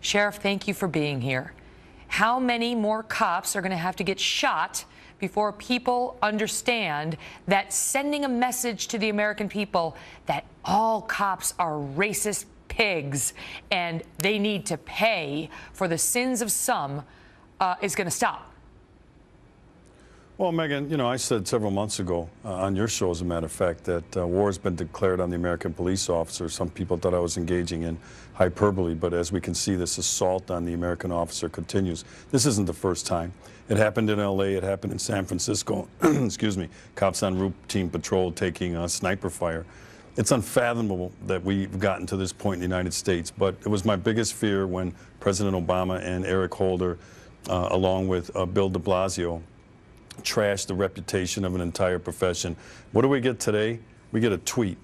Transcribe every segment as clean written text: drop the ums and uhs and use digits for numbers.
Sheriff, thank you for being here. How many more cops are going to have to get shot before people understand that sending a message to the American people that all cops are racist pigs and they need to pay for the sins of some is going to stop? Well, Megan, you know, I said several months ago on your show, as a matter of fact, that war has been declared on the American police officer. Some people thought I was engaging in hyperbole, but as we can see, this assault on the American officer continues. This isn't the first time. It happened in L.A., it happened in San Francisco, excuse me, cops on routine patrol taking sniper fire. It's unfathomable that we've gotten to this point in the United States, but it was my biggest fear when President Obama and Eric Holder, along with Bill de Blasio, trashed the reputation of an entire profession. What do we get today? We get a tweet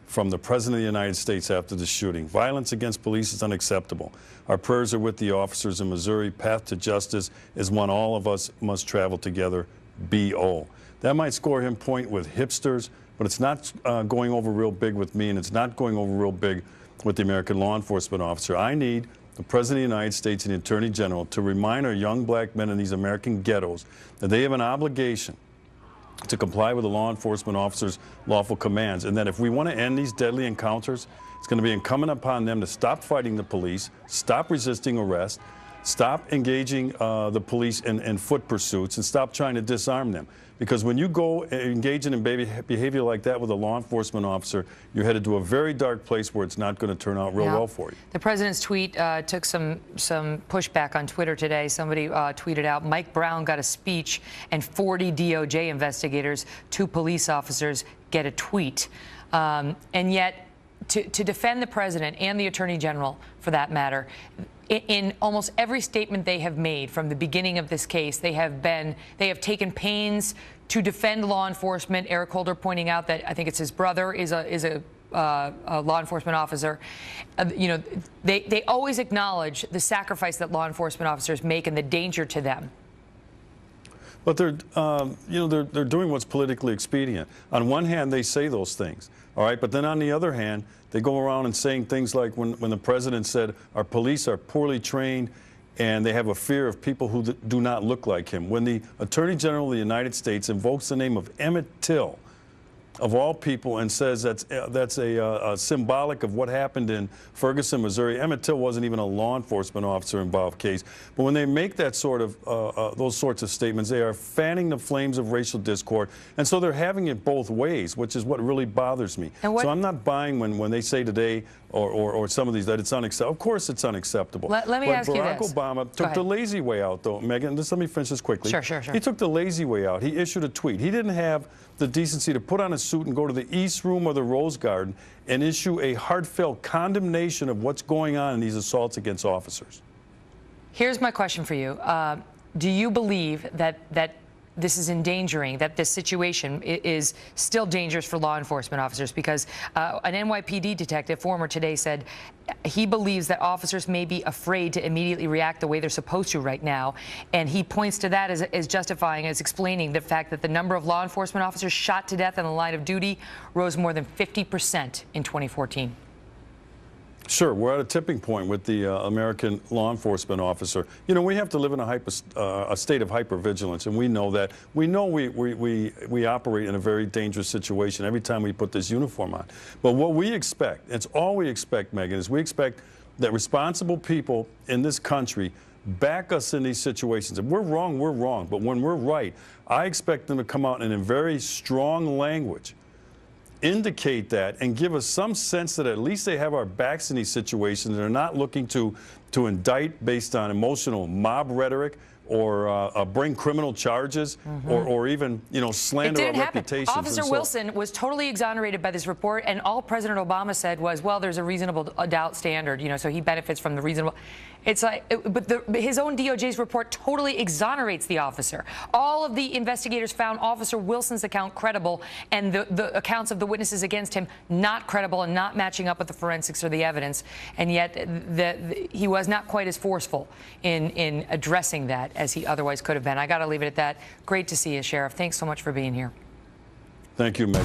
from the President of the United States after the shooting. Violence against police is unacceptable. Our prayers are with the officers in Missouri. Path to justice is one all of us must travel together. B.O. That might score him point with hipsters, but it's not going over real big with me, and it's not going over real big with the American law enforcement officer. I need the President of the United States and the Attorney General to remind our young black men in these American ghettos that they have an obligation to comply with the law enforcement officer's lawful commands, and that if we want to end these deadly encounters, it's going to be incumbent upon them to stop fighting the police, stop resisting arrest, stop engaging the police in foot pursuits, and stop trying to disarm them. Because when you go engaging in behavior like that with a law enforcement officer, you're headed to a very dark place where it's not going to turn out real well for you. The president's tweet took some pushback on Twitter today. Somebody tweeted out, Mike Brown got a speech and 40 DOJ investigators, 2 police officers get a tweet. And yet, to defend the president and the attorney general, for that matter, in almost every statement they have made from the beginning of this case, they have taken pains to defend law enforcement. Eric Holder pointing out that I think it's his brother is a law enforcement officer. You know, they always acknowledge the sacrifice that law enforcement officers make and the danger to them. But they're doing what's politically expedient. On one hand, they say those things, all right? But then on the other hand, they go around and saying things like when the president said our police are poorly trained and they have a fear of people who do not look like him. When the Attorney General of the United States invokes the name of Emmett Till, of all people, and says that's a symbolic of what happened in Ferguson, Missouri. Emmett Till wasn't even a law enforcement officer involved case. But when they make that sort of those sorts of statements, they are fanning the flames of racial discord, and so they're having it both ways, which is what really bothers me. So I'm not buying when they say today or some of these that it's unacceptable. Of course it's unacceptable. Let me ask you this. Barack Obama took the lazy way out, though, Megan. Just let me finish this quickly. Sure. He took the lazy way out. He issued a tweet. He didn't have the decency to put on a suit and go to the East Room or the Rose Garden and issue a heartfelt condemnation of what's going on in these assaults against officers. Here's my question for you. Do you believe that this is endangering, that this situation is still dangerous for law enforcement officers? Because an NYPD detective, former today, said he believes that officers may be afraid to immediately react the way they're supposed to right now. And he points to that as justifying, as explaining the fact that the number of law enforcement officers shot to death in the line of duty rose more than 50% in 2014. Sure, we're at a tipping point with the American law enforcement officer. You know, we have to live in a state of hypervigilance, and we know that. We know we operate in a very dangerous situation every time we put this uniform on. But what we expect, it's all we expect, Megan, is we expect that responsible people in this country back us in these situations. If we're wrong, we're wrong. But when we're right, I expect them to come out and in very strong language indicate that and give us some sense that at least they have our backs in these situations. They're not looking to indict based on emotional mob rhetoric or bring criminal charges or even, you know, slander our reputations. Officer Wilson was totally exonerated by this report, and all President Obama said was, well, there's a reasonable doubt standard, you know, so he benefits from the reasonable. It's like, but his own DOJ's report totally exonerates the officer. All of the investigators found Officer Wilson's account credible, and the accounts of the witnesses against him not credible and not matching up with the forensics or the evidence. And yet he was not quite as forceful in addressing that as he otherwise could have been. I got to leave it at that. Great to see you, Sheriff. Thanks so much for being here. Thank you, Megan.